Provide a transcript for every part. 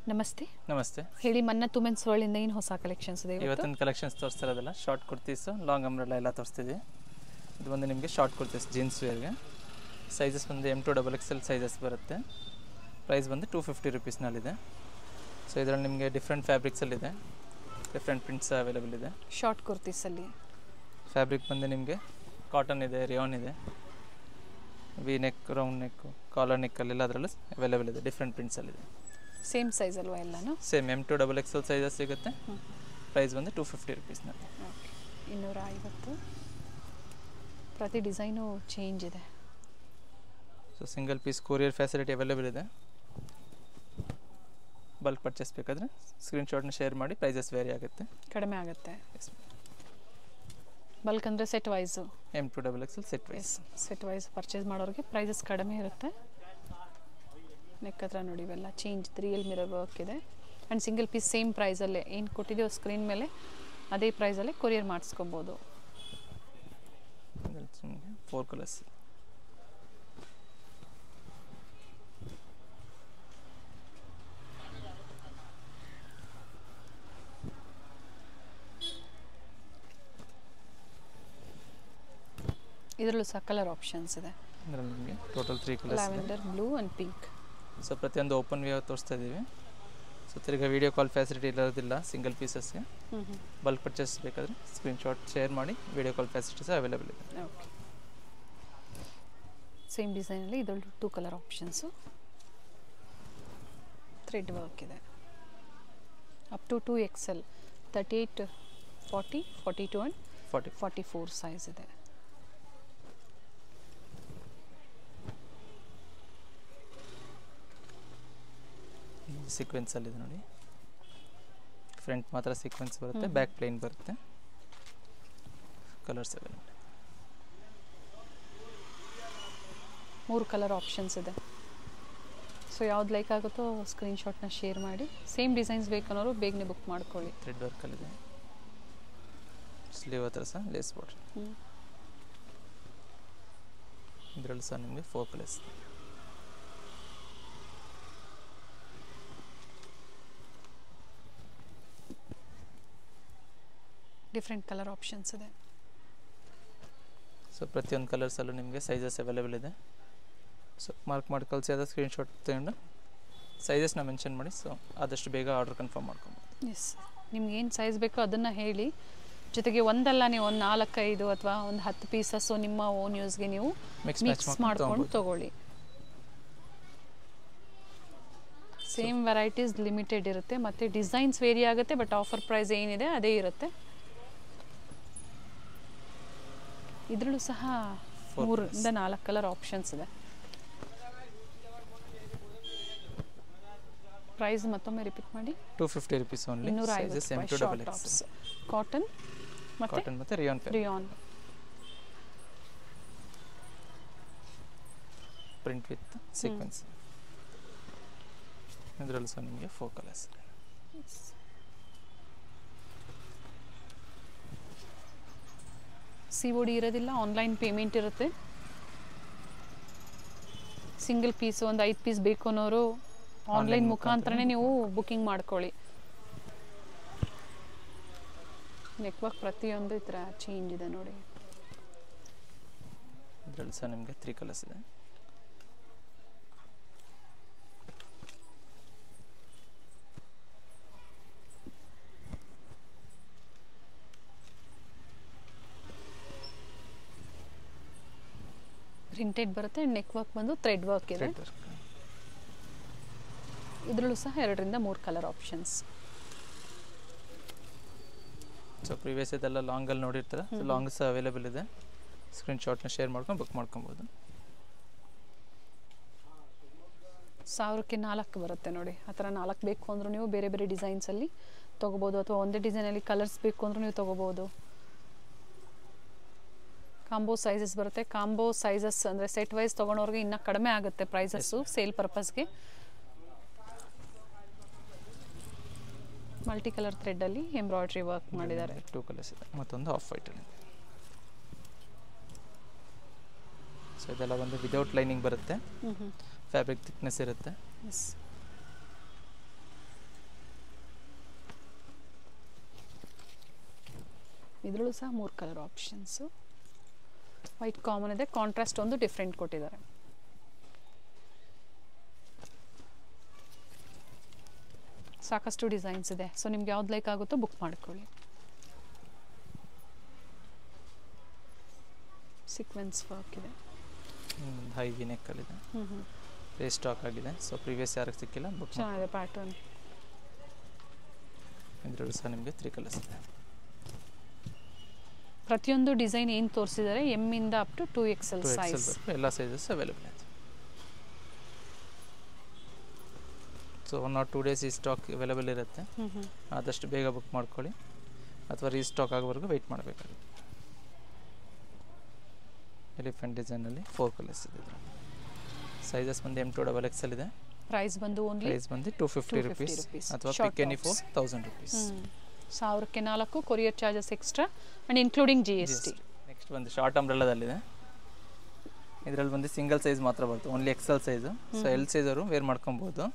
ನಮಸ್ತೆ. ನಮಸ್ತೆ. ಹೇಳಿ, ಮನ್ನತ್ ವುಮೆನ್ಸ್ ವರ್ಲ್ಡ್ ಏನು ಹೊಸ ಕಲೆಕ್ಷನ್ಸ್ ಇದೆ ಇವತ್ತಿನ ಕಲೆಕ್ಷನ್ಸ್ ತೋರಿಸ್ತಿರೋದಲ್ಲ ಶಾರ್ಟ್ ಕುರ್ತೀಸು, ಲಾಂಗ್ ಅಂಬ್ರೆಲ್ಲ ಎಲ್ಲ ತೋರಿಸ್ತಿದ್ವಿ. ಇದು ಬಂದು ನಿಮಗೆ ಶಾರ್ಟ್ ಕುರ್ತೀಸ್ ಜೀನ್ಸ್ ವೇರ್ಗೆ. ಸೈಜಸ್ ಬಂದು M2XXL ಸೈಜಸ್ ಬರುತ್ತೆ. ಪ್ರೈಸ್ ಬಂದು 250 ರುಪೀಸ್ನಲ್ಲಿದೆ. ಸೊ ಇದರಲ್ಲಿ ನಿಮಗೆ ಡಿಫ್ರೆಂಟ್ ಫ್ಯಾಬ್ರಿಕ್ಸಲ್ಲಿದೆ, ಡಿಫ್ರೆಂಟ್ ಪ್ರಿಂಟ್ಸ್ ಅವೈಲೇಬಲ್ ಇದೆ. ಶಾರ್ಟ್ ಕುರ್ತೀಸಲ್ಲಿ ಫ್ಯಾಬ್ರಿಕ್ ಬಂದು ನಿಮಗೆ ಕಾಟನ್ ಇದೆ, ರಿಯಾನ್ ಇದೆ, ವಿ ನೆಕ್, ರೌಂಡ್ ನೆಕ್ಕು, ಕಾಲರ್ ನೆಕ್ಕಲ್ಲೆಲ್ಲ ಅದರಲ್ಲೂ ಅವೈಲೇಬಲ್ ಇದೆ. ಡಿಫ್ರೆಂಟ್ ಪ್ರಿಂಟ್ಸಲ್ಲಿದೆ. ಸೇಮ್ ಸೈಜ್ ಅಲ್ವಾ ಎಲ್ಲನೂ? ಸೇಮ್ M2XXL ಸೈಜಸ್ ಸಿಗುತ್ತೆ. ಪ್ರೈಸ್ ಬಂದು 250 ರುಪೀಸ್ನಲ್ಲಿ. 250. ಪ್ರತಿ ಡಿಸೈನು ಚೇಂಜ್ ಇದೆ. So single piece courier facility available ಇದೆ. ಬಲ್ಕ್ ಪರ್ಚೇಸ್ ಬೇಕಾದರೆ ಸ್ಕ್ರೀನ್ಶಾಟ್ನ ಶೇರ್ ಮಾಡಿ, ಪ್ರೈಸಸ್ ವೇರಿ ಆಗುತ್ತೆ, ಕಡಿಮೆ ಆಗುತ್ತೆ. ಬಲ್ಕ್ ಅಂದರೆ set wise, M2XXL set wise purchase ಮಾಡೋರಿಗೆ ಪ್ರೈಸಸ್ ಕಡಿಮೆ ಇರುತ್ತೆ. ನೆಕ್ ಹತ್ರ ನೋಡಿ ಇವೆಲ್ಲ ಚೇಂಜ್, ರಿಯಲ್ ಮಿರರ್ ವರ್ಕ್ ಇದೆ. ಆ್ಯಂಡ್ ಸಿಂಗಲ್ ಪೀಸ್ ಸೇಮ್ ಪ್ರೈಸಲ್ಲೇ ಏನು ಕೊಟ್ಟಿದ್ದೀವೋ ಸ್ಕ್ರೀನ್ ಮೇಲೆ ಅದೇ ಪ್ರೈಸಲ್ಲೇ ಕೊರಿಯರ್ ಮಾಡಿಸ್ಕೊಬೋದು. 4 ಕಲರ್ಸ್. ಇದರಲ್ಲೂ ಸಹ ಕಲರ್ ಆಪ್ಷನ್ಸ್ ಇದೆ. ಇದರಲ್ಲಿ ನಿಮಗೆ total 3 colours, lavender, blue and pink. So ಪ್ರತಿಯೊಂದು ಓಪನ್ ವ್ಯೂ ತೋರಿಸ್ತಾ ಇದ್ದೀವಿ. ಸೊ ತಿರ್ಗಿ ವಿಡಿಯೋ ಕಾಲ್ ಫೆಸಿಲಿಟಿ ಇರೋದಿಲ್ಲ ಸಿಂಗಲ್ ಪೀಸಸ್ಗೆ. ಬಲ್ಕ್ ಪರ್ಚೇಸ್ ಬೇಕಾದರೆ ಸ್ಕ್ರೀನ್ಶಾಟ್ ಶೇರ್ ಮಾಡಿ, ವಿಡಿಯೋ ಕಾಲ್ ಫೆಸಿಲಿಟೀಸ್ ಅವೈಲೇಬಲ್ ಇದೆ. ಓಕೆ. ಸೇಮ್ ಡಿಸೈನಲ್ಲಿ ಇದರಲ್ಲಿ 2 ಕಲರ್ ಆಪ್ಷನ್ಸು. ಥ್ರೆಡ್ ವರ್ಕ್ ಇದೆ. Up to 2XL, 38, 40, 42 and 44 size ಇದೆ. ಸೀಕ್ವೆನ್ಸಲ್ಲಿದೆ ನೋಡಿ. ಫ್ರಂಟ್ ಮಾತ್ರ ಸೀಕ್ವೆನ್ಸ್ ಬರುತ್ತೆ, ಬ್ಯಾಕ್ ಪ್ಲೇನ್ ಬರುತ್ತೆ. Colours available. 3 ಕಲರ್ ಆಪ್ಷನ್ಸ್ ಇದೆ. ಸೊ ಯಾವ್ದು ಲೈಕ್ ಆಗುತ್ತೋ ಸ್ಕ್ರೀನ್ಶಾಟ್ನ ಶೇರ್ ಮಾಡಿ. ಸೇಮ್ ಡಿಸೈನ್ಸ್ ಬೇಕನ್ನೋರು ಬೇಗನೆ ಬುಕ್ ಮಾಡ್ಕೊಳ್ಳಿ. ಥ್ರೆಡ್ ವರ್ಕಲ್ಲಿದೆ. ಸ್ಲೀವ್ ಹತ್ರ ಸಹ ಲೇಸ್ ಬಾರ್ಡರ್. ಇದರಲ್ಲಿ ಸಹ ನಿಮಗೆ 4 ಕಲರ್ಸ್. ಡಿಫ್ರೆಂಟ್ ಕಲರ್ ಆಪ್ಷನ್ಸ್ ಇದೆ. ಸೊ ಪ್ರತಿಯೊಂದು ಕಲರ್ಸಲ್ಲೂ ನಿಮಗೆ ಸೈಜಸ್ ಅವೈಲೇಬಲ್ ಇದೆ. ಸೊ ಮಾರ್ಕ್ ಮಾಡಿ ಕಳಿಸಿ, ಅದ ಸ್ಕ್ರೀನ್ಶಾಟ್ ತಗೊಂಡು ಸೈಜಸ್ನ ಮೆನ್ಷನ್ ಮಾಡಿ. ಸೊ ಆದಷ್ಟು ಬೇಗ ಆರ್ಡರ್ ಕನ್ಫರ್ಮ್ ಮಾಡ್ಕೊಬೋದು. ಎಸ್, ನಿಮ್ಗೆ ಏನು ಸೈಜ್ ಬೇಕೋ ಅದನ್ನು ಹೇಳಿ. ಜೊತೆಗೆ ಒಂದಲ್ಲ, ನೀವು ಒಂದು 4-5 ಅಥವಾ ಒಂದು 10 ಪೀಸಸ್ಸು ನಿಮ್ಮ ಓನ್ ಯೂಸ್ಗೆ ನೀವು ಮಿಕ್ಸ್ ಮಾಡ್ಕೊಂಡು ತೊಗೊಳ್ಳಿ. ಸೇಮ್ ವೆರೈಟೀಸ್ ಲಿಮಿಟೆಡ್ ಇರುತ್ತೆ, ಮತ್ತು ಡಿಸೈನ್ಸ್ ವೇರಿ ಆಗುತ್ತೆ. ಬಟ್ ಆಫರ್ ಪ್ರೈಸ್ ಏನಿದೆ ಅದೇ ಇರುತ್ತೆ. ಇದರಲ್ಲೂ ಸಹ 3ರಿಂದ 4 ಕಲರ್ ಆಪ್ಷನ್ಸ್ ಇದೆ. ಪ್ರೈಸ್ ಮತ್ತೊಮ್ಮೆ ರಿಪೀಟ್ ಮಾಡಿ. 250 rupees only. 250 short tops, cotton ಮತ್ತು ರಿಯಾನ್. Print with sequence. ಇದರಲ್ಲೂ ಸಹ ನಿಮಗೆ 4 ಕಲರ್ಸ್. COD ಇರೋದಿಲ್ಲ, ಆನ್ಲೈನ್ ಪೇಮೆಂಟ್ ಇರುತ್ತೆ. ಸಿಂಗಲ್ ಪೀಸ್ ಒಂದು 5 ಪೀಸ್ ಬೇಕು ಅನ್ನೋರು ಆನ್ಲೈನ್ ಮುಖಾಂತರನೇ ನೀವು ಬುಕ್ಕಿಂಗ್ ಮಾಡ್ಕೊಳ್ಳಿ. ನೆಕ್ವರ್ಕ್ ಪ್ರತಿಯೊಂದು ಈ ಥರ ಚೇಂಜ್ ಇದೆ ನೋಡಿ. ಇದರಲ್ಲಿ ಸಹ ನಿಮಗೆ 3 ಕಲರ್ಸ್ ಇದೆ. ಪ್ರಿಂಟೆಡ್ ಬರುತ್ತೆ. ನೆಕ್ ವರ್ಕ್ ಬಂದು ಥ್ರೆಡ್ ವರ್ಕ್ ಇದೆ. ಇದರಲ್ಲೂ ಸಹ 2ರಿಂದ 3 ಕಲರ್ ಆಪ್ಷನ್ಸ್. ಸೊ ಪ್ರೀವಿಯಸ್ ಇದೆಲ್ಲ ಲಾಂಗಲ್ಲಿ ನೋಡಿರ್ತಾರೆ. ಸೊ ಲಾಂಗ್ ಸಹ ಅವೈಲೇಬಲ್ ಇದೆ. ಸ್ಕ್ರೀನ್ಶಾಟ್ನ ಶೇರ್ ಮಾಡ್ಕೊಂಡು ಬುಕ್ ಮಾಡ್ಕೊಬೋದು. 1000ಕ್ಕೆ 4 ಬರುತ್ತೆ ನೋಡಿ. ಆ ಥರ 4 ಬೇಕು ಅಂದರೂ ನೀವು ಬೇರೆ ಬೇರೆ ಡಿಸೈನ್ಸಲ್ಲಿ ತೊಗೋಬೋದು, ಅಥವಾ ಒಂದೇ ಡಿಸೈನಲ್ಲಿ ಕಲರ್ಸ್ ಬೇಕು ಅಂದರೂ ನೀವು ತೊಗೋಬೋದು. ಕಾಂಬೋ ಸೈಜಸ್ ಬರುತ್ತೆ. ಕಾಂಬೋ ಸೈಜಸ್ ಅಂದರೆ ಸೆಟ್ ವೈಸ್ ತೊಗೊಳೋರಿಗೆ ಇನ್ನೂ ಕಡಿಮೆ ಆಗುತ್ತೆ ಪ್ರೈಸಸ್ಸು, ಸೇಲ್ ಪರ್ಪಸ್ಗೆ. ಮಲ್ಟಿ ಕಲರ್ ಥ್ರೆಡ್ಡಲ್ಲಿ ಎಂಬ್ರಾಯ್ಡ್ರಿ ವರ್ಕ್ ಮಾಡಿದ್ದಾರೆ. 2 ಕಲರ್ಸ್ ಇದೆ, ಮತ್ತೊಂದು ಆಫ್ ವೈಟಲ್ಲಿ. ಸೊ ಇದೆಲ್ಲ ಬಂದು ವಿದೌಟ್ ಲೈನಿಂಗ್ ಬರುತ್ತೆ. ಫ್ಯಾಬ್ರಿಕ್ ಥಿಕ್ನೆಸ್ ಇರುತ್ತೆ. ಇದರಲ್ಲೂ ಸಹ 3 ಕಲರ್ ಆಪ್ಷನ್ಸು. ವೈಟ್ ಕಾಮನ್ ಇದೆ, ಕಾಂಟ್ರಾಸ್ಟ್ ಒಂದು ಡಿಫ್ರೆಂಟ್ ಕೊಟ್ಟಿದ್ದಾರೆ. ಸಾಕಷ್ಟು ಡಿಸೈನ್ಸ್ ಇದೆ, ಸೊ ನಿಮ್ಗೆ ಯಾವ್ದು ಲೈಕ್ ಆಗುತ್ತೋ ಬುಕ್ ಮಾಡ್ಕೊಳ್ಳಿ. ಸೀಕ್ವೆನ್ಸ್ ವರ್ಕ್ ಇದೆ, ಹೈ ವಿ ನೆಕ್ಕಲ್ಲಿದೆ, ಸ್ಟಾಕ್ ಆಗಿದೆ. ಸೊ ಪ್ರೀವಿಯಸ್ ಯಾರಿಗೆ ಸಿಕ್ಕಿಲ್ಲ ಬುಕ್ ಚೆನ್ನಾಗಿದೆ ಪ್ಯಾಟರ್ನ್. ಇದರಲ್ಲೂ ಸಹ ನಿಮಗೆ 3 ಕಲರ್ಸ್ ಇದೆ. ಪ್ರತಿಯೊಂದು ಡಿಸೈನ್ ಏನು ತೋರಿಸಿದ್ದಾರೆ ಎಮ್ ಇಂದ ಅಪ್ ಟು 2XL ಸೈಜ್, ಎಲ್ಲ ಸೈಜಸ್ ಅವೈಲೇಬಲ್ ಇದೆ. ಸೊ 1 or 2 days ಈ ಸ್ಟಾಕ್ ಅವೈಲೇಬಲ್ ಇರುತ್ತೆ. ಆದಷ್ಟು ಬೇಗ ಬುಕ್ ಮಾಡ್ಕೊಳ್ಳಿ, ಅಥವಾ ರೀಸ್ಟಾಕ್ ಆಗೋವರೆಗೂ ವೆಯ್ಟ್ ಮಾಡಬೇಕಾಗುತ್ತೆ. ಎಲಿಫೆಂಟ್ ಡಿಸೈನಲ್ಲಿ 4 ಕಲರ್ಸ್ ಇದೆ. ಸೈಜಸ್ ಬಂದು M2XXL ಇದೆ. ಪ್ರೈಸ್ ಬಂದು ಓನ್ಲಿ ಪ್ರೈಸ್ ಬಂದು 250 ರುಪೀಸ್, ಅಥವಾ ಪಿಕ್ ಎನಿ ಫಾರ್ 1000 ರುಪೀಸ್. 1000ಕ್ಕೆ 4 courier charges extra and including GST. Next ಬಂದು ಶಾರ್ಟ್ ಅಂಬ್ರೆಲಾದಲ್ಲಿದೆ. ಇದರಲ್ಲಿ ಬಂದು ಸಿಂಗಲ್ ಸೈಜ್ ಮಾತ್ರ ಬರುತ್ತೆ, only XL size. So L size ಅವರು ವೇರ್ ಮಾಡ್ಕೊಬೋದು.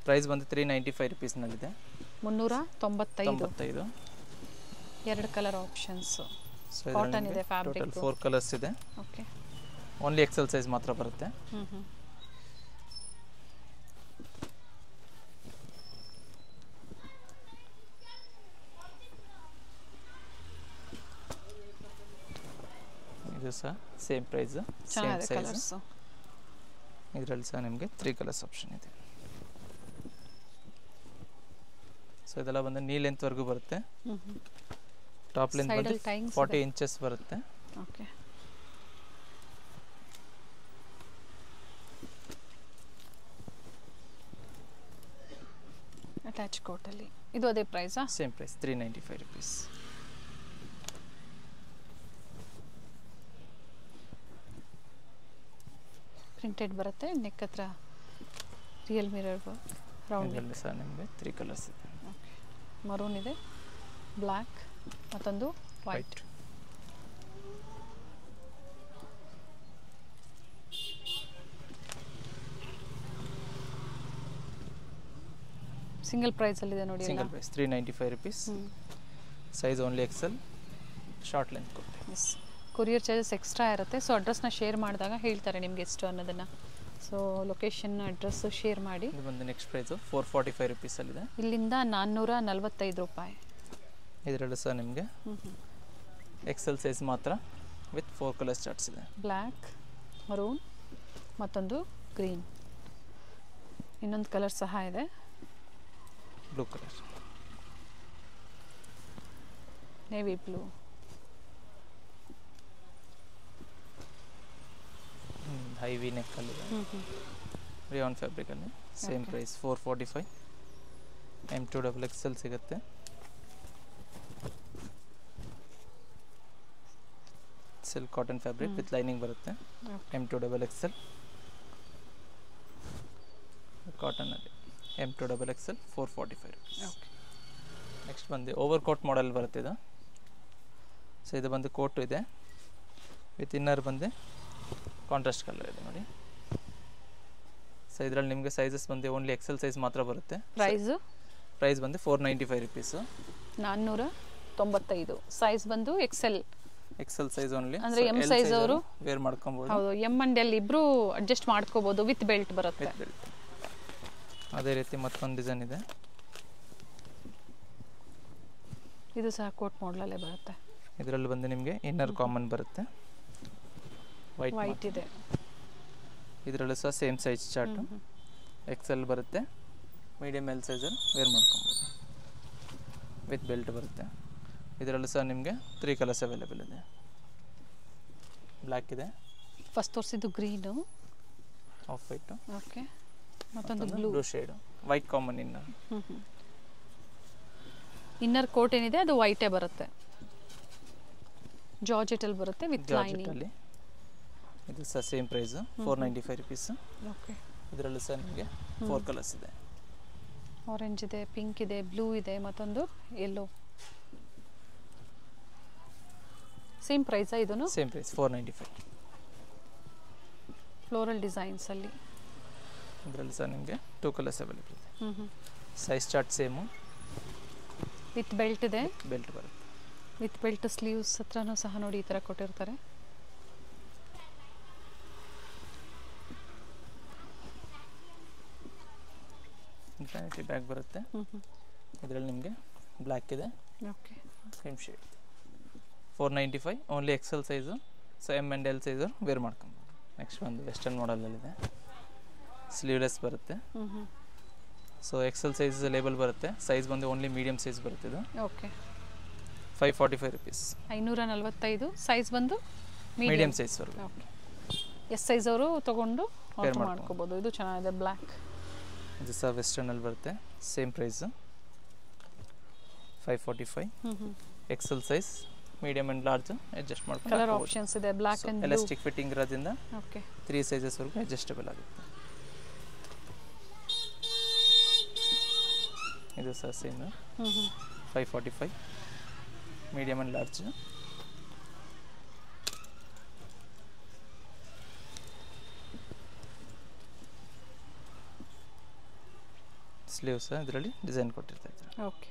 ಪ್ರೈಸ್ ಬಂದು 395 ರುಪೀಸ್ನಲ್ಲಿದೆ. 395. 2 ಕಲರ್ ಆಪ್ಷನ್ಸ್. ಕಾಟನ್ ಇದೆ, ಫ್ಯಾಬ್ರಿಕ್ 4 ಕಲರ್ಸ್ ಇದೆ. ಓಕೆ, ಓನ್ಲಿ XL ಸೈಜ್ ಮಾತ್ರ ಬರುತ್ತೆ. ಇದು ಸಹ ಸೇಮ್ ಪ್ರೈಸ್, ಸೇಮ್ ಸೈಜ್. ಇದರಲ್ಲಿ ಸಹ ನಿಮಗೆ 3 ಕಲರ್ಸ್ ಆಪ್ಷನ್ ಇದೆ. ಸೊ ಇದೆಲ್ಲ ಬಂದು ನೀ ಲೆಂತ್ ವರೆಗೂ ಬರುತ್ತೆ. ಟಾಪ್ ಲೆಂತ್ ಬಂದು 40 ಇಂಚಸ್ ಬರುತ್ತೆ. ಓಕೆ, ಅಟ್ಯಾಚ್ ಕೋಟಲ್ಲಿ ಇದು ಅದೇ ಪ್ರೈಸಾ? Same price 395 rupees. ಪ್ರಿಂಟೆಡ್ ಬರುತ್ತೆ, ನೆಕ್ ಹತ್ರ ರಿಯಲ್ ಮಿರರ್ ವರ್ಕ್, ರೌಂಡ್ ಇದರಲ್ಲಿ ಸಹ ನಿಮಗೆ 3 ಕಲರ್ಸ್ ಇದೆ. ಓಕೆ, ಮರೂನ್ ಇದೆ, ಬ್ಲ್ಯಾಕ್, ಮತ್ತೊಂದು ವೈಟ್. ಸಿಂಗಲ್ ಪ್ರೈಸಲ್ಲಿದೆ ನೋಡಿ. Single price 395 rupees. Size only XL, short length ಕೊಡ್ತೀವಿ. ಎಸ್, ಕೊರಿಯರ್ ಚಾರ್ಜಸ್ ಎಕ್ಸ್ಟ್ರಾ ಇರುತ್ತೆ. ಸೊ ಅಡ್ರೆಸ್ನ ಶೇರ್ ಮಾಡಿದಾಗ ಹೇಳ್ತಾರೆ ನಿಮಗೆ ಎಷ್ಟು ಅನ್ನೋದನ್ನು. ಸೊ ಲೊಕೇಶನ್ ಅಡ್ರೆಸ್ ಶೇರ್ ಮಾಡಿ. ಇದು ಬಂದು ನೆಕ್ಸ್ಟ್ ಪ್ರೈಸು 445 ರುಪೀಸಲ್ಲಿದೆ. ಇಲ್ಲಿಂದ 445 ರೂಪಾಯಿ. ಇದರಲ್ಲೂ ಸಹ ನಿಮಗೆ XL ಸೈಜ್ ಮಾತ್ರ ವಿತ್ 4 ಕಲರ್ಸ್ ಚಾರ್ಟ್ಸ್ ಇದೆ. ಬ್ಲ್ಯಾಕ್, ಮರೂನ್, ಮತ್ತೊಂದು ಗ್ರೀನ್, ಇನ್ನೊಂದು ಕಲರ್ ಸಹ ಇದೆ, blue colour, navy blue. High V ನೆಕ್ಕಲ್ಲಿದೆ, ರಿಯಾನ್ ಫ್ಯಾಬ್ರಿಕಲ್ಲಿ. Same price 445. M2XXL ಸಿಗುತ್ತೆ. Silk cotton fabric with lining ಬರುತ್ತೆ. M2XXL ಕಾಟನಲ್ಲಿ M2XXL 445 ರುಪೀಸ್. ನೆಕ್ಸ್ಟ್ ಬಂದು ಓವರ್ ಕೋಟ್ ಮಾಡೆಲ್ ಬರುತ್ತೆ ಇದು. ಸೊ ಇದು ಬಂದು ಕೋಟು ಇದೆ ವಿತ್ ಇನ್ನರ್ ಬಂದು ಕಾಂಟ್ರಾಸ್ಟ್ ಕಲರ್ ಇದೆ ನೋಡಿ. ಸೊ ಇದರಲ್ಲಿ ನಿಮಗೆ ಸೈಜಸ್ ಬಂದು ಓನ್ಲಿ XL ಸೈಜ್ ಮಾತ್ರ ಬರುತ್ತೆ. ಪ್ರೈಸ್ ಬಂದು 495 ರುಪೀಸು. 495. ಸೈಜ್ ಬಂದು XL ಸೈಜ್ ಓನ್ಲಿ. ಅಂದರೆ M ಸೈಜ್ ಅವರು ವೇರ್ ಮಾಡ್ಕೊಬೋದು. ಹೌದು, M ಅಂಡ್ L ಇಬ್ಬರು ಅಡ್ಜಸ್ಟ್ ಮಾಡ್ಕೋಬೋದು. ವಿತ್ ಬೆಲ್ಟ್ ಬರುತ್ತೆ. ಅದೇ ರೀತಿ ಮತ್ತೊಂದು ಡಿಸೈನ್ ಇದೆ. ಇದು ಸಹ ಕೋಟ್ ಮಾಡಲಲ್ಲೇ ಬರುತ್ತೆ. ಇದರಲ್ಲಿ ಬಂದು ನಿಮಗೆ ಇನ್ನರ್ ಕಾಮನ್ ಬರುತ್ತೆ, ವೈಟ್ ಇದೆ. ಇದರಲ್ಲೂ ಸಹ ಸೇಮ್ ಸೈಜ್ ಚಾರ್ಟು. XL ಬರುತ್ತೆ, ಮೀಡಿಯಮ್ L ಸೈಜಲ್ಲಿ ವೇರ್ ಮಾಡ್ಕೊಬೋದು. ವಿತ್ ಬೆಲ್ಟ್ ಬರುತ್ತೆ. ಇದರಲ್ಲೂ ಸಹ ನಿಮಗೆ 3 ಕಲರ್ಸ್ ಅವೈಲೇಬಲ್ ಇದೆ. ಬ್ಲ್ಯಾಕ್ ಇದೆ, ಫಸ್ಟ್ ತೋರಿಸಿದ್ದು ಗ್ರೀನು, ಆಫ್ ವೈಟು, ಓಕೆ, ಮತ್ತೊಂದು blue shade, white common inner. Inner coat ಏನಿದೆ ಅದು ವೈಟೇ ಬರುತ್ತೆ. ಜಾರ್ಜೆಟಲ್ಲಿ ಬರುತ್ತೆ ವಿತ್ ಲೈನಿಂಗ್. ಇದು ಸಹ ಸೇಮ್ ಪ್ರೈಸು 495 ರುಪೀಸು. ಓಕೆ, ಇದರಲ್ಲೂ ಸಹ ನಿಮಗೆ 4 ಕಲರ್ಸ್ ಇದೆ. ಆರೆಂಜ್ ಇದೆ, ಪಿಂಕ್ ಇದೆ, ಬ್ಲೂ ಇದೆ, ಮತ್ತೊಂದು ಯೆಲ್ಲೋ. ಸೇಮ್ ಪ್ರೈಸಾ ಇದನ್ನು? Same price 495. ಫ್ಲೋರಲ್ ಡಿಸೈನ್ಸಲ್ಲಿ ಇದರಲ್ಲಿ ಸಹ ನಿಮಗೆ 2 ಕಲರ್ಸ್ ಅವೈಲೇಬಲ್ ಇದೆ. Size chart same, with belt ಇದೆ. ಬೆಲ್ಟ್ ಬರುತ್ತೆ. ವಿತ್ ಬೆಲ್ಟ್ ಸ್ಲೀವ್ಸ್ ಹತ್ರನೂ ಸಹ ನೋಡಿ ಈ ಥರ ಕೊಟ್ಟಿರ್ತಾರೆ. ವ್ಯಾನಿಟಿ ಬ್ಯಾಗ್ ಬರುತ್ತೆ. ಇದರಲ್ಲಿ ನಿಮಗೆ ಬ್ಲ್ಯಾಕ್ ಇದೆ. Okay. Same shade. 495 only XL size. So M and L size wear ಮಾಡ್ಕೊಬೋದು. ನೆಕ್ಸ್ಟ್ ಒಂದು ವೆಸ್ಟರ್ನ್ ಮಾಡಲಲ್ಲಿದೆ. ಸ್ಲೀವ್ಲೆಸ್ ಬರುತ್ತೆ. ಸೊ ಎಕ್ಸೆಲ್ ಸೈಜ್ ಲೇಬಲ್ ಬರುತ್ತೆ. ಸೈಜ್ ಬಂದು ಓನ್ಲಿ ಮೀಡಿಯಮ್ ಸೈಜ್ ಬರುತ್ತೆ ಇದು. ಓಕೆ. 545 rupees. 545. ಸೈಜ್ ಬಂದು ಮೀಡಿಯಮ್ ಸೈಜ್ವರೆಗೂ. ಓಕೆ. ಎಸ್ ಸೈಜ್ ಅವರು ತೊಗೊಂಡು ಮಾಡ್ಕೋಬೋದು. ಇದು ಚೆನ್ನಾಗಿದೆ ಬ್ಲ್ಯಾಕ್. ಇದು ಸಹ ವೆಸ್ಟರ್ನಲ್ಲಿ ಬರುತ್ತೆ. Same price 545. XL size medium and large adjust ಮಾಡ್ಕೊಂಡು ಕಲರ್ ಆಪ್ಷನ್ಸ್ ಇದೆ. ಬ್ಲ್ಯಾಕ್ ಆ್ಯಂಡ್ ಎಲಾಸ್ಟಿಕ್ ಫಿಟ್ಟಿಂಗ್ ಇರೋದ್ರಿಂದ ಓಕೆ 3 ಸೈಜಸ್ವರೆಗೂ ಅಡ್ಜಸ್ಟಬಲ್ ಆಗುತ್ತೆ. ಇದು ಸಹ same 545 medium and large. Sleeves ಇದರಲ್ಲಿ ಡಿಸೈನ್ ಕೊಟ್ಟಿರ್ತಾ ಇದ್ದಾರೆ. ಓಕೆ.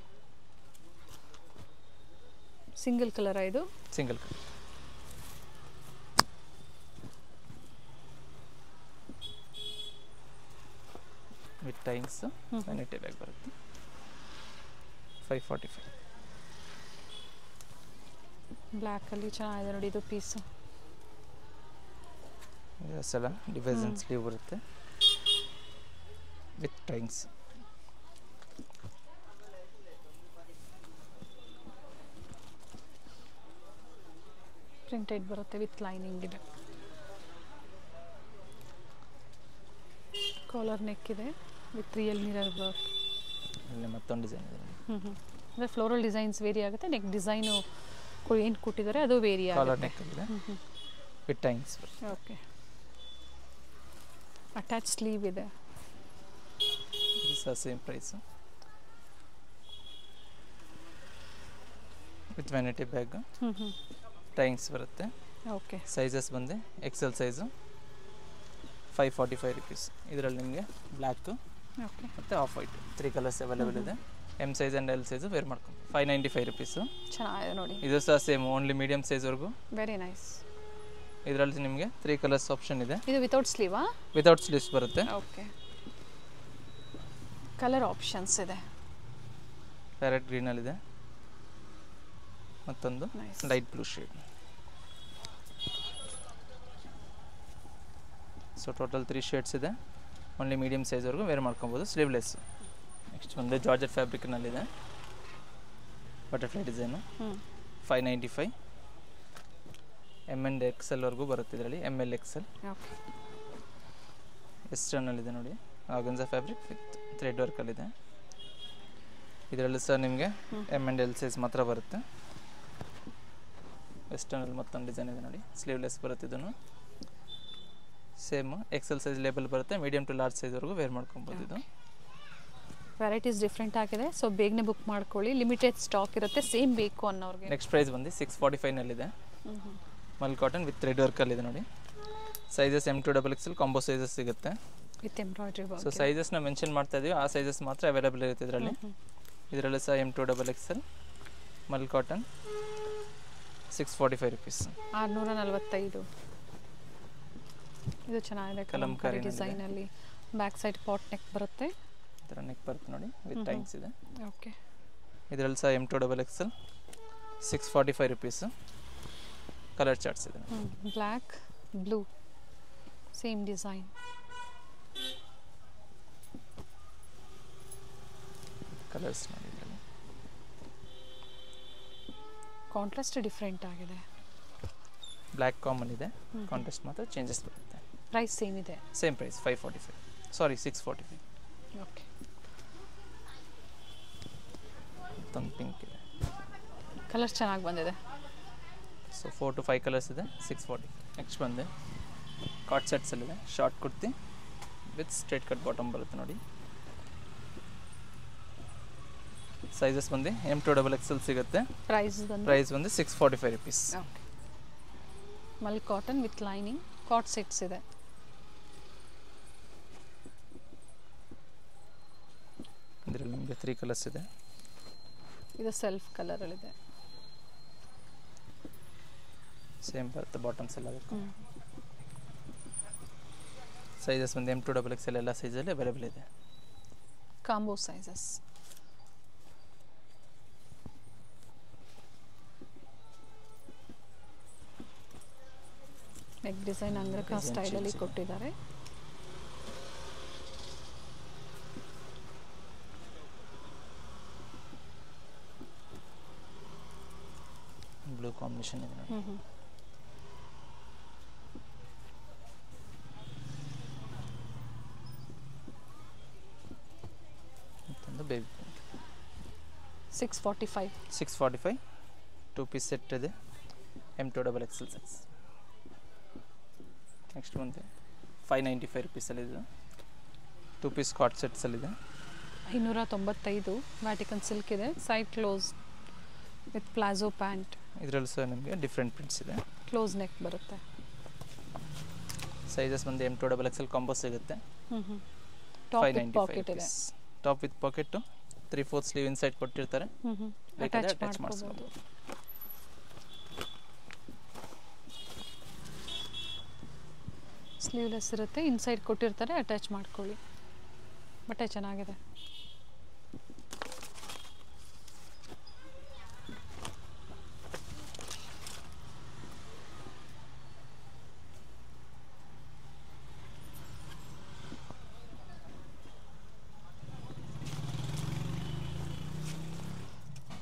ಸಿಂಗಲ್ ಕಲರ್ ಇದು. Single colour. With tyings vanity bag ಬರುತ್ತೆ. 545. ಬ್ಲ್ಯಾಕಲ್ಲಿ ಚೆನ್ನಾಗಿದೆ ನೋಡಿ ಇದು ಪೀಸು. ಸಲ ಡಿವೈಸನ್ ಸ್ಲೀವ್ ಬರುತ್ತೆ ವಿತ್ ಟೈಂಗ್ಸ್. ಪ್ರಿಂಟೆಡ್ ಬರುತ್ತೆ ವಿತ್ ಲೈನಿಂಗ್ ಇದೆ. ಕಾಲರ್ ನೆಕ್ ಇದೆ ವಿತ್ ರಿಯಲ್ ಮಿರರ್ ವರ್ಕ್. ಇಲ್ಲಿ ಮತ್ತೊಂದು ಡಿಸೈನ್ ಇದೆ. ಅಂದರೆ ಫ್ಲೋರಲ್ ಡಿಸೈನ್ಸ್ ವೇರಿ ಆಗುತ್ತೆ. ನೆಕ್ ಡಿಸೈನು ಏನು ಕೊಟ್ಟಿದ್ದಾರೆ ಅದು ವೇರಿ ಆಗುತ್ತೆ. ಕಾಲರ್ ನೆಕ್ ಇದೆ with tyings. Okay. Attach sleeve ಇದೆ. ಇದು ಸಹ same price with vanity bag. Tyings ಬರುತ್ತೆ. ಓಕೆ. ಸೈಜಸ್ ಬಂದು ಎಕ್ಸೆಲ್ ಸೈಜು 545 rupees. ಇದರಲ್ಲಿ ನಿಮಗೆ ಬ್ಲ್ಯಾಕು ಓಕೆ ಮತ್ತು ಆಫ್ ವೈಟ್ 3 ಕಲರ್ಸ್ ಅವೈಲೇಬಲ್ ಇದೆ. M size and L size wear ಮಾಡ್ಕೊಂಡು 595 rupees. ಚೆನ್ನಾಗಿದೆ ನೋಡಿ. ಇದು ಸಹ ಸೇಮ್ ಓನ್ಲಿ ಮೀಡಿಯಮ್ ಸೈಜ್ವರೆಗೂ. Very nice. ಇದರಲ್ಲಿ ನಿಮಗೆ 3 ಕಲರ್ಸ್ ಆಪ್ಷನ್ ಇದೆ. ಇದು ವಿತೌಟ್ ಸ್ಲೀವಾ? ವಿತೌಟ್ ಸ್ಲೀವ್ಸ್ ಬರುತ್ತೆ. ಓಕೆ. ಕಲರ್ ಆಪ್ಷನ್ಸ್ ಇದೆ. ಪ್ಯಾರೆಟ್ ಗ್ರೀನಲ್ಲಿದೆ. ಮತ್ತೊಂದು light blue shade. So total 3 shades ಇದೆ. ಓನ್ಲಿ ಮೀಡಿಯಮ್ ಸೈಜ್ವರೆಗೂ ವೇರ್ ಮಾಡ್ಕೊಬೋದು. ಸ್ಲೀವ್ಲೆಸ್. ನೆಕ್ಸ್ಟ್ ಒಂದು ಜಾರ್ಜೆಟ್ ಫ್ಯಾಬ್ರಿಕ್ನಲ್ಲಿದೆ. Butterfly design 595. ಎಮ್ ಆ್ಯಂಡ್ ಎಕ್ಸೆಲ್ವರೆಗೂ ಬರುತ್ತೆ ಇದರಲ್ಲಿ. M L XL. ಓಕೆ. ವೆಸ್ಟರ್ನಲ್ಲಿದೆ ನೋಡಿ. ಆರ್ಗನ್ಜಾ ಫ್ಯಾಬ್ರಿಕ್ ವಿತ್ ಥ್ರೆಡ್ ವರ್ಕಲ್ಲಿದೆ. ಇದರಲ್ಲಿ ಸಹ ನಿಮಗೆ ಎಮ್ ಆ್ಯಂಡ್ ಎಲ್ ಸೈಜ್ ಮಾತ್ರ ಬರುತ್ತೆ. ವೆಸ್ಟರ್ನಲ್ಲಿ ಮತ್ತೊಂದು ಡಿಸೈನ್ ಇದೆ ನೋಡಿ. ಸ್ಲೀವ್ಲೆಸ್ ಬರುತ್ತೆ. ಇದನ್ನು ಸೇಮ್ ಎಕ್ಸೆಲ್ ಸೈಜ್ ಲೇಬಲ್ ಬರುತ್ತೆ. ಮೀಡಿಯಮ್ ಟು ಲಾರ್ಜ್ ಸೈಜ್ವರೆಗೂ ವೇರ್ ಮಾಡ್ಕೊಬೋದು. ಇದು ವೆರೈಟೀಸ್ ಡಿಫ್ರೆಂಟ್ ಆಗಿದೆ. ಸೊ ಬೇಗನೆ ಬುಕ್ ಮಾಡ್ಕೊಳ್ಳಿ. ಲಿಮಿಟೆಡ್ ಸ್ಟಾಕ್ ಇರುತ್ತೆ ಸೇಮ್ ಬೇಕು ಅನ್ನೋರಿಗೆ. ನೆಕ್ಸ್ಟ್ ಪ್ರೈಸ್ ಬಂದು 645ನಲ್ಲಿದೆ. ಮಲ್ ಕಾಟನ್ ವಿತ್ ಥ್ರೆಡ್ ವರ್ಕಲ್ಲಿದೆ ನೋಡಿ. Sizes M2 XXL combo sizes ಸಿಗುತ್ತೆ ವಿತ್ ಎಂಬ್ರಾಯ್ಡ್ರಿ ವರ್ಕ್. ಸೊ ಸೈಜಸ್ನ ಮೆನ್ಷನ್ ಮಾಡ್ತಾ ಇದೀವಿ. ಆ ಸೈಜಸ್ ಮಾತ್ರ ಅವೈಲೇಬಲ್ ಇರುತ್ತೆ ಇದರಲ್ಲಿ. ಇದರಲ್ಲಿ ಸಹ M2 XXL ಮಲ್ ಕಾಟನ್ 645 rupees. 645. ಇದು ಚೆನ್ನಾಗಿದೆ. ಕಲಂಕಾರಿ ಡಿಸೈನಲ್ಲಿ ಬ್ಯಾಕ್ ಸೈಡ್ ಪಾಟ್ ನೆಕ್ ಬರುತ್ತೆ. ಈ ಥರ ನೆಕ್ ಬರುತ್ತೆ ನೋಡಿ ವಿತ್ ಟೈಂಗ್ಸ್ ಇದೆ. ಓಕೆ. ಇದರಲ್ಲಿ ಸಹ M2 XXL 645 rupees. Colour charts ಇದೆ. Black blue same design. Colours ನೋಡಿ ಇದರಲ್ಲಿ. ಕಾಂಟ್ರಾಸ್ಟ್ ಡಿಫ್ರೆಂಟ್ ಆಗಿದೆ. ಬ್ಲ್ಯಾಕ್ ಕಾಮನ್ ಇದೆ. ಕಾಂಟ್ರಾಸ್ಟ್ ಮಾತ್ರ ಚೇಂಜಸ್ ಬರುತ್ತೆ. ಪ್ರೈಸ್ ಸೇಮ್ ಇದೆ. Same price 545. ಸಾರಿ 645. ಓಕೆ. ಮತ್ತೊಂದು ಪಿಂಕ್ ಇದೆ. ಕಲರ್ಸ್ ಚೆನ್ನಾಗಿ ಬಂದಿದೆ. ಸೊ 4 to 5 ಕಲರ್ಸ್ ಇದೆ. 640. ನೆಕ್ಸ್ಟ್ ಬಂದೆ ಕಾಟ್ ಸೆಟ್ಸಲ್ಲಿದೆ. Short kurti with straight cut bottom ಬರುತ್ತೆ ನೋಡಿ. ಸೈಜಸ್ ಬಂದು M2 XXL ಸಿಗುತ್ತೆ. ಪ್ರೈಸ್ ಬಂದು 645 rupees. Okay. Mul cotton with lining ಕಾಟ್ ಸೆಟ್ಸ್ ಇದೆ. ಇದರಲ್ಲಿ ನಿಮಗೆ 3 ಕಲರ್ಸ್ ಇದೆ. ಇದು ಸೆಲ್ಫ್ ಕಲರಲ್ಲಿದೆ. ಸೇಮ್ ಬರುತ್ತೆ ಬಾಟಮ್ಸ್ ಎಲ್ಲ ಅದಕ್ಕೆ. ಸೈಜಸ್ ಒಂದು M2XXL ಎಲ್ಲ ಸೈಜಲ್ಲಿ ಅವೈಲೇಬಲ್ ಇದೆ. Combo sizes. Neck design angrakha ಸ್ಟೈಲಲ್ಲಿ ಕೊಟ್ಟಿದ್ದಾರೆ. ಬ್ಲೂ ಕಾಂಬಿನೇಷನ್ ಇದೆ ನೋಡಿ. ಮತ್ತೊಂದು ಬೇಬಿ 645 2 ಪೀಸ್ ಸೆಟ್ ಇದೆ M2XXL ಸೈಜ್. ನೆಕ್ಸ್ಟ್ ಬಂದು 595 ರುಪೀಸಲ್ಲಿ ಇದು 2 ಪೀಸ್ ಕಾಟ್ ಸೆಟ್ಸಲ್ಲಿದೆ. 595 ವ್ಯಾಟಿಕನ್ ಸಿಲ್ಕ್ ಇದೆ. Side close with palazzo pant. ಇದರಲ್ಲಿ ಸಹ ನಿಮಗೆ ಡಿಫ್ರೆಂಟ್ ಪ್ರಿಂಟ್ಸ್ ಇದೆ. ಕ್ಲೋಸ್ ನೆಕ್ ಬರುತ್ತೆ. ಸೈಜಸ್ ಬಂದು M2XXL ಕಾಂಬೋ ಸಿಗುತ್ತೆ. ಟಾಪ್ ವಿತ್ ಪಾಕೆಟ್ ಇದೆ. Top with pocket 3/4 sleeve inside ಕೊಟ್ಟಿರ್ತಾರೆ. ಅಟ್ಯಾಚ್ ಮಾಡಿಸ್ಬೋದು. ಸ್ಲೀವ್ಲೆಸ್ ಇರುತ್ತೆ, ಇನ್ಸೈಡ್ ಕೊಟ್ಟಿರ್ತಾರೆ, ಅಟ್ಯಾಚ್ ಮಾಡ್ಕೊಳ್ಳಿ. ಬಟ್ಟೆ ಚೆನ್ನಾಗಿದೆ.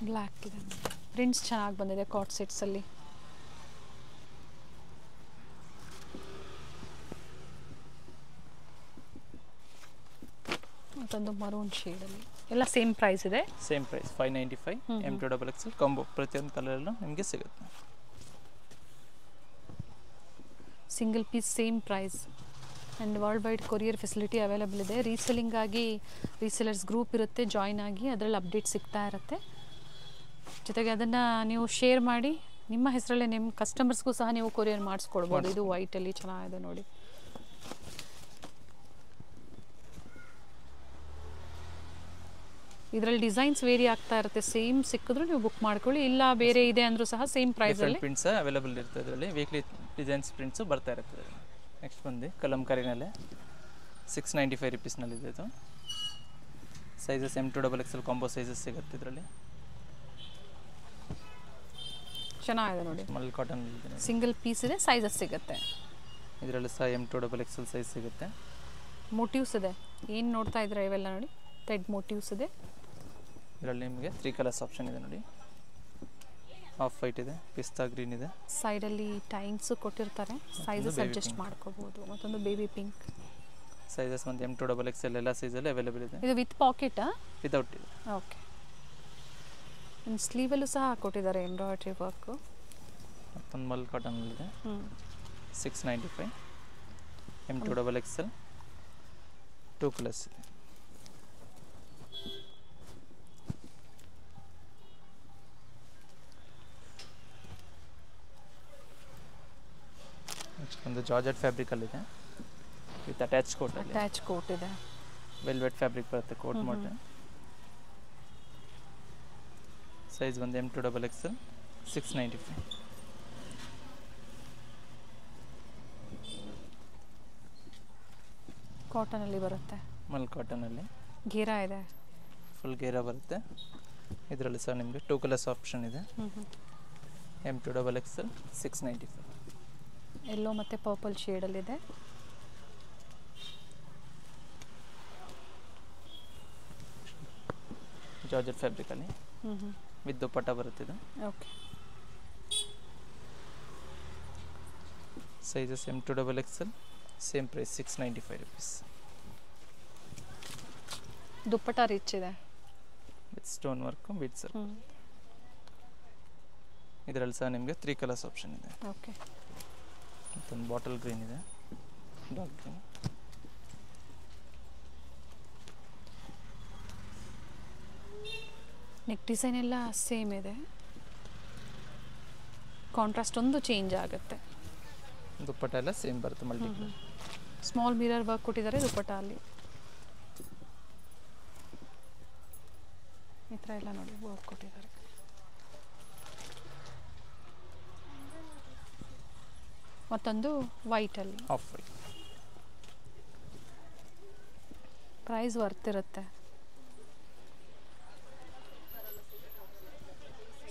ಬ್ಲ್ಯಾಕ್ ಇದೆ. ಪ್ರಿಂಟ್ಸ್ ಚೆನ್ನಾಗಿ ಬಂದಿದೆ ಕಾಟ್ ಸೆಟ್ಸಲ್ಲಿ. ಮತ್ತೊಂದು ಮರೂನ್ ಶೇಡಲ್ಲಿ. ಎಲ್ಲ ಸೇಮ್ ಪ್ರೈಸ್ ಇದೆ. Same price 595 M2XXL combo. ಪ್ರತಿಯೊಂದು ಕಲರಲ್ಲೂ ನಿಮಗೆ ಸಿಗುತ್ತೆ. Single piece same price and world wide courier facility available ಇದೆ. ರೀಸೆಲ್ಲಿಂಗ್ ಆಗಿ ರೀಸೆಲರ್ಸ್ ಗ್ರೂಪ್ ಇರುತ್ತೆ, ಜಾಯ್ನ್ ಆಗಿ ಅದರಲ್ಲಿ ಅಪ್ಡೇಟ್ ಸಿಗ್ತಾ ಇರುತ್ತೆ. ಜೊತೆಗೆ ಅದನ್ನು ನೀವು ಶೇರ್ ಮಾಡಿ ನಿಮ್ಮ ಹೆಸರಲ್ಲೇ ನಿಮ್ಮ ಕಸ್ಟಮರ್ಸ್ಗೂ ಸಹ ನೀವು ಕೊರಿಯರ್ ಮಾಡಿಸ್ಕೊಡ್ಬೋದು. ಇದು ವೈಟಲ್ಲಿ ಚೆನ್ನಾಗಿದೆ ನೋಡಿ. ಇದರಲ್ಲಿ ಡಿಸೈನ್ಸ್ ವೇರಿ ಆಗ್ತಾ ಇರುತ್ತೆ. ಸೇಮ್ ಸಿಕ್ಕಿದ್ರು ನೀವು ಬುಕ್ ಮಾಡ್ಕೊಳ್ಳಿ, ಇಲ್ಲ ಬೇರೆ ಇದೆ ಅಂದರೂ ಸಹ ಸೇಮ್ ಪ್ರೈಸಲ್ಲಿ ಪ್ರಿಂಟ್ಸ್ ಅವೈಲೇಬಲ್ ಇರುತ್ತೆ. ಇದರಲ್ಲಿ ವೀಕ್ಲಿ ಡಿಸೈನ್ಸ್ ಪ್ರಿಂಟ್ಸು ಬರ್ತಾ ಇರುತ್ತೆ. ನೆಕ್ಸ್ಟ್ ಬಂದು ಕಲಂಕಾರಿನಲ್ಲೇ 695 ರುಪೀಸ್ನಲ್ಲಿದೆ ಇದು. ಸೈಜಸ್ M2XXL ಕಾಂಬೋ ಸೈಜಸ್ ಸಿಗುತ್ತೆ ಇದರಲ್ಲಿ. ಚೆನ್ನಾಗಿದೆ ನೋಡಿ. ಮಲ್ ಕಾಟನ್ ಸಿಂಗಲ್ ಪೀಸ್ ಇದೆ, ಸೈಜಸ್ ಸಿಗುತ್ತೆ. ಇದರಲ್ಲಿ ಸಹ M2XXL ಸೈಜ್ ಸಿಗುತ್ತೆ. ಮೋಟಿವ್ಸ್ ಇದೆ. ಏನು ನೋಡ್ತಾ ಇದ್ರೆ ಇವೆಲ್ಲ ನೋಡಿ, ಥ್ರೆಡ್ ಮೋಟಿವ್ಸ್ ಇದೆ. ಇದರಲ್ಲಿ ನಿಮಗೆ 3 ಕಲರ್ಸ್ ಆಪ್ಷನ್ ಇದೆ ನೋಡಿ. ಆಫ್ ವೈಟ್ ಇದೆ, ಪಿಸ್ತಾ ಗ್ರೀನ್ ಇದೆ. ಸೈಡಲ್ಲಿ ಟೈಮ್ಸ್ ಕೊಟ್ಟಿರ್ತಾರೆ, ಸೈಜಸ್ ಅಡ್ಜಸ್ಟ್ ಮಾಡ್ಕೋಬಹುದು. ಮತ್ತೊಂದು ಬೇಬಿ ಪಿಂಕ್. ಸೈಜಸ್ ಒಂದು M2XXL ಎಲ್ಲ ಸೈಜಲ್ಲಿ ಅವೈಲೇಬಲ್ ಇದೆ. ಇದು ವಿತ್ ಪಾಕೆಟಾ? ವಿತೌಟ್ ಇದೆ. ಓಕೆ. ಇನ್ನು ಸ್ಲೀವಲ್ಲೂ ಸಹ ಕೊಟ್ಟಿದ್ದಾರೆ ಎಂಬ್ರಾಯ್ಡ್ರಿ ವರ್ಕು. ಮತ್ತೊಂದು ಮಲ್ ಕಾಟನಲ್ಲಿದೆ 695 M2XXL 2 ಕಲರ್ಸ್ ಇದೆ. ನೆಕ್ಸ್ಟ್ ಒಂದು ಜಾರ್ಜೆಟ್ ಫ್ಯಾಬ್ರಿಕಲ್ಲಿದೆ ವಿತ್ ಅಟ್ಯಾಚ್ ಕೋಟ್ ಇದೆ. ವೆಲ್ವೆಟ್ ಫ್ಯಾಬ್ರಿಕ್ ಬರುತ್ತೆ ಕೋಟ್ ಮೋಟೆ. ಸೈಜ್ ಒಂದು M2XXL 695. ಕಾಟನಲ್ಲಿ ಬರುತ್ತೆ. ಮಲ್ ಕಾಟನಲ್ಲಿ ಗೇರಾ ಇದೆ. ಫುಲ್ ಗೇರಾ ಬರುತ್ತೆ. ಇದರಲ್ಲಿ ಸಹ ನಿಮಗೆ 2 ಕಲರ್ಸ್ ಆಪ್ಷನ್ ಇದೆ. M2XXL 695. ಯೆಲ್ಲೋ ಮತ್ತು ಪರ್ಪಲ್ ಶೇಡಲ್ಲಿದೆ. ಜಾರ್ಜೆಟ್ ಫ್ಯಾಬ್ರಿಕಲ್ಲಿ ವಿತ್ ದುಪ್ಪಟ್ಟ ಬರುತ್ತಿದೆ. Okay. Sizes M2XXL same price 695 rupees. Dupatta rich ಇದೆ ವಿತ್ ಸ್ಟೋನ್ ವರ್ಕು ಬೀಡ್ಸ್. ಇದರಲ್ಲಿ ಸಹ ನಿಮಗೆ 3 ಕಲರ್ಸ್ ಆಪ್ಷನ್ ಇದೆ. ಓಕೆ. ಮತ್ತೊಂದು ಬಾಟಲ್ ಗ್ರೀನ್ ಇದೆ, ಡಾರ್ಕ್ ಗ್ರೀನ್. ನೆಕ್ ಡಿಸೈನ್ ಎಲ್ಲ ಸೇಮ್ ಇದೆ. ಕಾಂಟ್ರಾಸ್ಟ್ ಒಂದು ಚೇಂಜ್ ಆಗುತ್ತೆ. ದುಪ್ಪಟ್ಟ ಎಲ್ಲ ಸೇಮ್ ಬರುತ್ತೆ ಮಲ್ಟಿ. ಸ್ಮಾಲ್ ಮಿರರ್ ವರ್ಕ್ ಕೊಟ್ಟಿದ್ದಾರೆ ದುಪ್ಪಟ್ಟ ಅಲ್ಲಿ. ಈ ಥರ ಎಲ್ಲ ನೋಡಿ ವರ್ಕ್ ಕೊಟ್ಟಿದ್ದಾರೆ. ಮತ್ತೊಂದು ವೈಟಲ್ಲಿ. Off white. ಪ್ರೈಸ್ ವರ್ತ್ ಇರುತ್ತೆ.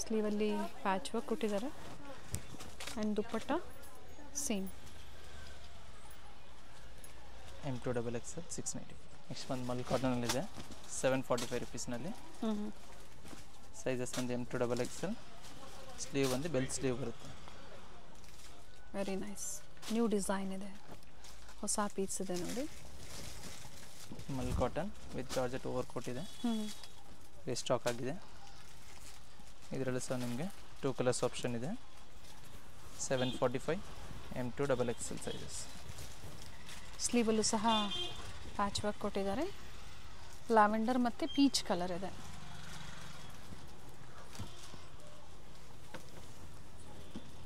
ಸ್ಲೀವಲ್ಲಿ ಪ್ಯಾಚ್ ವರ್ಕ್ ಕೊಟ್ಟಿದ್ದಾರೆ and dupatta same. M2XXL 690. Next ಒಂದು ಮಲ್ ಕಾಟನಲ್ಲಿದೆ 745 ರುಪೀಸ್ನಲ್ಲಿ. ಸೈಜಸ್ ಬಂದು M2XXL. ಸ್ಲೀವ್ ಬಂದು ಬೆಲ್ ಸ್ಲೀವ್ ಬರುತ್ತೆ. Very nice. ನ್ಯೂ ಡಿಸೈನ್ ಇದೆ, ಹೊಸ ಪೀಸ್ ಇದೆ ನೋಡಿ. Mul cotton with georgette over coat ಇದೆ. ಸ್ಟಾಕ್ ಆಗಿದೆ. ಇದರಲ್ಲೂ ಸಹ ನಿಮಗೆ 2 ಕಲರ್ಸ್ ಆಪ್ಷನ್ ಇದೆ. 745 M2XXL ಸೈಜಸ್. ಸ್ಲೀವಲ್ಲೂ ಸಹ ಪ್ಯಾಚ್ ವರ್ಕ್ ಕೊಟ್ಟಿದ್ದಾರೆ. ಲ್ಯಾವೆಂಡರ್ ಮತ್ತು ಪೀಚ್ ಕಲರ್ ಇದೆ.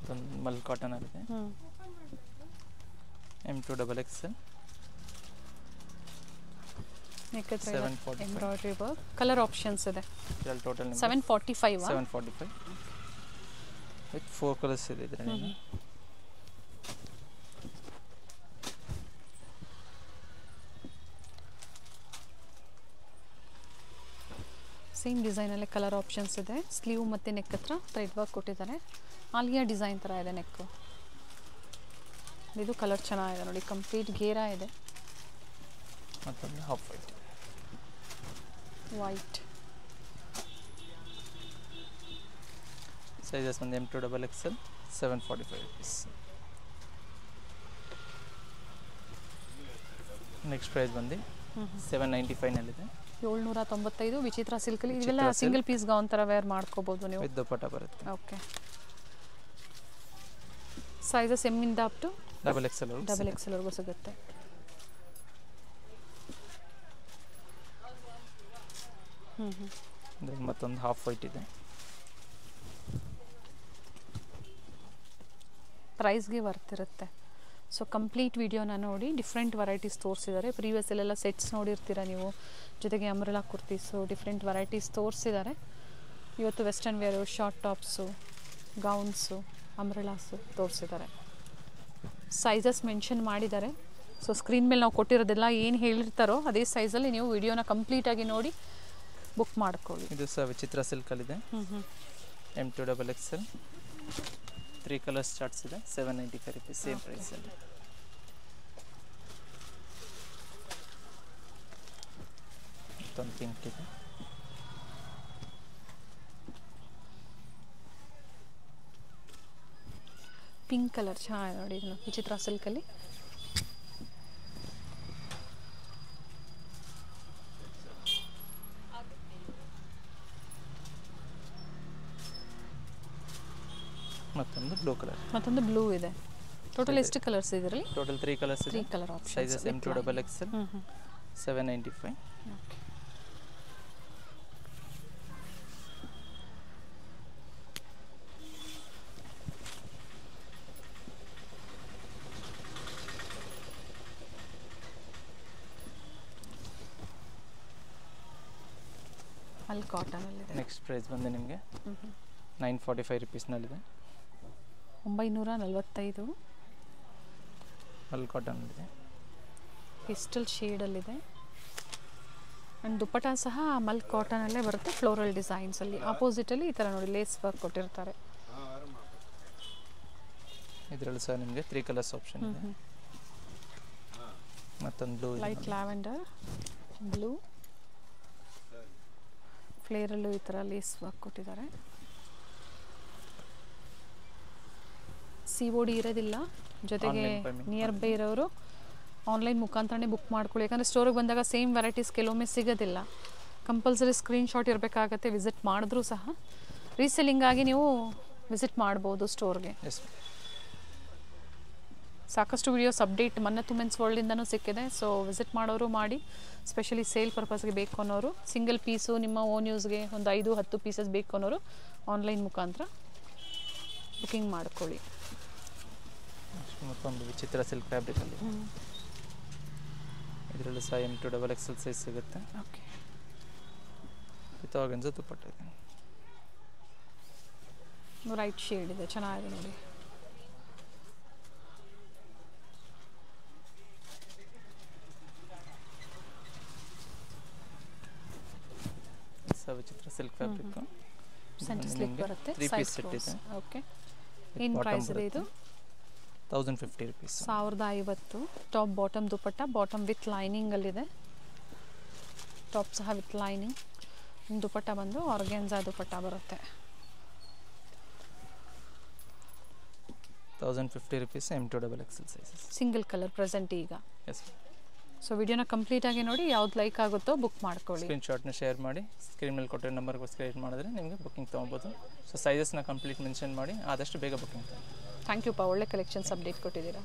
ಇದೊಂದು ಮಲ್ ಕಾಟನ್ ಆಗಿದೆ. M2XXL. Embroidery work, colour options ಇದೆ. ಟೋಟಲ್ 745 745 ವಿತ್ 4 ಕಲರ್ಸ್ ಇದೆ ಇದರಲ್ಲಿ. ಸೇಮ್ ಡಿಸೈನಲ್ಲೇ ಕಲರ್ ಆಪ್ಷನ್ಸ್ ಇದೆ. ಸ್ಲೀವ್ ಮತ್ತು ನೆಕ್ ಹತ್ರ ಥ್ರೆಡ್ ವರ್ಕ್ ಕೊಟ್ಟಿದ್ದಾರೆ. ಆಲಿಯಾ ಡಿಸೈನ್ ಥರ ಇದೆ ನೆಕ್ಕು. ಇದು ಕಲರ್ ಚೆನ್ನಾಗಿದೆ ನೋಡಿ, ಕಂಪ್ಲೀಟ್ ಗೇರಾ ಇದೆ. ಮತ್ತೊಂದು ಹಾಫ್ ವೈಟ್. ವೈಟ್. ಸೈಜಸ್ ಒಂದು M2XXL 745 ರುಪೀಸ್. ನೆಕ್ಸ್ಟ್ ಪ್ರೈಸ್ ಬಂದು 795ನಲ್ಲಿದೆ. 795 ವಿಚಿತ್ರ ಸಿಲ್ಕಲ್ಲಿ. ಇವೆಲ್ಲ ಸಿಂಗಲ್ ಪೀಸ್ ಗೌನ್ ಥರ ವೇರ್ ಮಾಡ್ಕೋಬೋದು ನೀವು. ವಿತ್ ದುಪ್ಪಟ್ಟ ಬರುತ್ತೆ. ಓಕೆ. ಸೈಜಸ್ ಎಮ್ಮಿಂದ ಅಪ್ ಟು XXL ವರೆಗೂ ಸಿಗುತ್ತೆ. ಮತ್ತೊಂದು ಹಾಫ್ ವೈಟ್ ಇದೆ. ಪ್ರೈಸ್ಗೆ ವರ್ತ್ ಇರುತ್ತೆ. ಸೊ ಕಂಪ್ಲೀಟ್ ವಿಡಿಯೋನ ನೋಡಿ ಡಿಫ್ರೆಂಟ್ ವೆರೈಟೀಸ್ ತೋರಿಸಿದ್ದಾರೆ. ಪ್ರೀವಿಯಸ್ಸಲ್ಲೆಲ್ಲ ಸೆಟ್ಸ್ ನೋಡಿರ್ತೀರ ನೀವು, ಜೊತೆಗೆ ಅಂಬ್ರೆಲಾ ಕುರ್ತೀಸು, ಡಿಫ್ರೆಂಟ್ ವೆರೈಟೀಸ್ ತೋರಿಸಿದ್ದಾರೆ. ಇವತ್ತು western wear, short tops, gowns, umbrellas ತೋರಿಸಿದ್ದಾರೆ. ಸೈಜಸ್ ಮೆನ್ಷನ್ ಮಾಡಿದ್ದಾರೆ. ಸೊ ಸ್ಕ್ರೀನ್ ಮೇಲೆ ನಾವು ಕೊಟ್ಟಿರೋದೆಲ್ಲ ಏನು ಹೇಳಿರ್ತಾರೋ ಅದೇ ಸೈಜಲ್ಲಿ ನೀವು ವಿಡಿಯೋನ ಕಂಪ್ಲೀಟಾಗಿ ನೋಡಿ ಬುಕ್ ಮಾಡ್ಕೊಳ್ಳಿ. ಇದು ಸಹ ವಿಚಿತ್ರ ಸಿಲ್ಕಲ್ಲಿದೆ. M2XXL 3 ಕಲರ್ಸ್ ಚಾರ್ಟ್ಸ್ ಇದೆ. 795 ರುಪೀಸ್ ಸೇಮ್ ಪ್ರೈಸಲ್ಲಿ. ಮತ್ತೊಂದು ಪಿಂಕ್ ಇದೆ. ಪಿಂಕ್ ಕಲರ್ ಚೆನ್ನಾಗಿದೆ ನೋಡಿ, ಇದನ್ನು ವಿಚಿತ್ರ ಸಿಲ್ಕಲ್ಲಿ. ಮತ್ತೊಂದು ಬ್ಲೂ ಕಲರ್. ಮತ್ತೊಂದು ಬ್ಲೂ ಇದೆ. ಟೋಟಲ್ ಎಷ್ಟು ಕಲರ್ಸ್ ಇದೆ ಇದರಲ್ಲಿ? ಟೋಟಲ್ 3 ಕಲರ್ಸ್ ಇದೆ. 3 colour options. Sizes M2XXL 795. Okay. ಅಲ್ಲಿ ಕಾಟನಲ್ಲಿದೆ. ನೆಕ್ಸ್ಟ್ ಪ್ರೈಸ್ ಬಂದು ನಿಮಗೆ 945 ರುಪೀಸ್ನಲ್ಲಿದೆ. 945. ಅಲ್ಲಿ ಕಾಟನಲ್ಲಿದೆ. ಪೆಸ್ಟಲ್ ಶೇಡಲ್ಲಿದೆ. ಆ್ಯಂಡ್ ದುಪ್ಪಟ ಸಹ ಮಲ್ ಕಾಟನಲ್ಲೇ ಬರುತ್ತೆ, ಫ್ಲೋರಲ್ ಡಿಸೈನ್ಸಲ್ಲಿ. ಆಪೋಸಿಟಲ್ಲಿ ಈ ಥರ ನೋಡಿ ಲೇಸ್ ವರ್ಕ್ ಕೊಟ್ಟಿರ್ತಾರೆ. ಇದರಲ್ಲೂ ಸಹ ನಿಮಗೆ 3 ಕಲರ್ಸ್ ಆಪ್ಷನ್ ಇದೆ. ಮತ್ತೊಂದು ಬ್ಲೂ, ಲೈಟ್ ಲ್ಯಾವೆಂಡರ್, ಬ್ಲೂ, ಫ್ಲೇರಲ್ಲೂ ಈ ಥರ ಲೇಸ್ ವರ್ಕ್ ಕೊಟ್ಟಿದ್ದಾರೆ. COD ಇರೋದಿಲ್ಲ, ಜೊತೆಗೆ ನಿಯರ್ ಬೈ ಇರೋರು ಆನ್ಲೈನ್ ಮುಖಾಂತರನೇ ಬುಕ್ ಮಾಡ್ಕೊಳ್ಳಿ. ಯಾಕಂದರೆ ಸ್ಟೋರಿಗೆ ಬಂದಾಗ ಸೇಮ್ ವೆರೈಟೀಸ್ ಕೆಲವೊಮ್ಮೆ ಸಿಗೋದಿಲ್ಲ. ಕಂಪಲ್ಸರಿ ಸ್ಕ್ರೀನ್ಶಾಟ್ ಇರಬೇಕಾಗತ್ತೆ. ವಿಸಿಟ್ ಮಾಡಿದ್ರೂ ಸಹ ರೀಸೆಲ್ಲಿಂಗಾಗಿ ನೀವು ವಿಸಿಟ್ ಮಾಡ್ಬೋದು ಸ್ಟೋರ್ಗೆ. ಸಾಕಷ್ಟು ವಿಡಿಯೋಸ್ ಅಪ್ಡೇಟ್ ಮನ್ನತ್ತು ಮೆನ್ಸ್ ವರ್ಲ್ಡಿಂದನೂ ಸಿಕ್ಕಿದೆ. ಸೊ ವಿಸಿಟ್ ಮಾಡೋರು ಮಾಡಿ. ಸ್ಪೆಷಲಿ ಸೇಲ್ ಪರ್ಪಸ್ಗೆ ಬೇಕು ಅನ್ನೋರು, ಸಿಂಗಲ್ ಪೀಸು ನಿಮ್ಮ ಓನ್ ಯೂಸ್ಗೆ ಒಂದು 5-10 ಪೀಸಸ್ ಬೇಕು ಅನ್ನೋರು ಆನ್ಲೈನ್ ಮುಖಾಂತರ ಬುಕ್ಕಿಂಗ್ ಮಾಡ್ಕೊಳ್ಳಿ. ಮತ್ತೊಂದು ವಿಚಿತ್ರ ಸಿಲ್ಕ್ ಫ್ಯಾಬ್ರಿಕಲ್ಲಿ. ಇದರಲ್ಲೂ ಸಹ M2XXL ಸೈಜ್ ಸಿಗುತ್ತೆ. ಓಕೆ. ವಿತ್ ಆರ್ಗನ್ಜಾ ದುಪ್ಪಟ್ಟ ಇದೆ. ರೈಟ್ ಶೇಡ್ ಇದೆ, ಚೆನ್ನಾಗಿದೆ ನೋಡಿ. ವಿಚಿತ್ರ ಸಿಲ್ಕ್ ಫ್ಯಾಬ್ರಿಕ್. ಸೆಂಟರ್ ಸ್ಲಿಪ್ ಬರುತ್ತೆ, 3 ಪೀಸ್ ಸೆಟ್ ಇದೆ. ಓಕೆ. ಏನು ಪ್ರೈಸ್ ಇದೆ ಇದು? 1050 rupees. 1050. Top bottom dupatta, bottom with ಲೈನಿಂಗಲ್ಲಿದೆ, ಟಾಪ್ ಸಹ ವಿತ್ ಲೈನಿಂಗ್. ದುಪಟ್ಟ ಬಂದು ಆರ್ಗೆನ್ಸಾ ದುಪಟ್ಟ ಬರುತ್ತೆ. 1050 rupees, M2XXL sizes. Single colour present ಈಗ. ಎಸ್. ಸೊ ವಿಡಿಯೋನ ಕಂಪ್ಲೀಟಾಗಿ ನೋಡಿ, ಯಾವ್ದು ಲೈಕ್ ಆಗುತ್ತೋ ಬುಕ್ ಮಾಡ್ಕೊಳ್ಳಿ. ಸ್ಕ್ರೀನ್ಶಾಟ್ನ ಶೇರ್ ಮಾಡಿ, ಸ್ಕ್ರೀನ್ ಮೇಲೆ ಕೊಟ್ಟಿರೋ ನಂಬರ್ಗೋಸ್ಕರ ಏಟ್ ಮಾಡಿದ್ರೆ ನಿಮಗೆ ಬುಕ್ಕಿಂಗ್ ತೊಗೊಬೋದು. ಸೊ ಸೈಜಸ್ನ ಕಂಪ್ಲೀಟ್ ಮೆನ್ಷನ್ ಮಾಡಿ ಆದಷ್ಟು ಬೇಗ ಬುಕ್ಕಿಂಗ್. ಥ್ಯಾಂಕ್ ಯು ಪಾ, ಒಳ್ಳೆ ಕಲೆಕ್ಷನ್ಸ್ ಅಪ್ಡೇಟ್ ಕೊಟ್ಟಿದ್ದೀರಾ.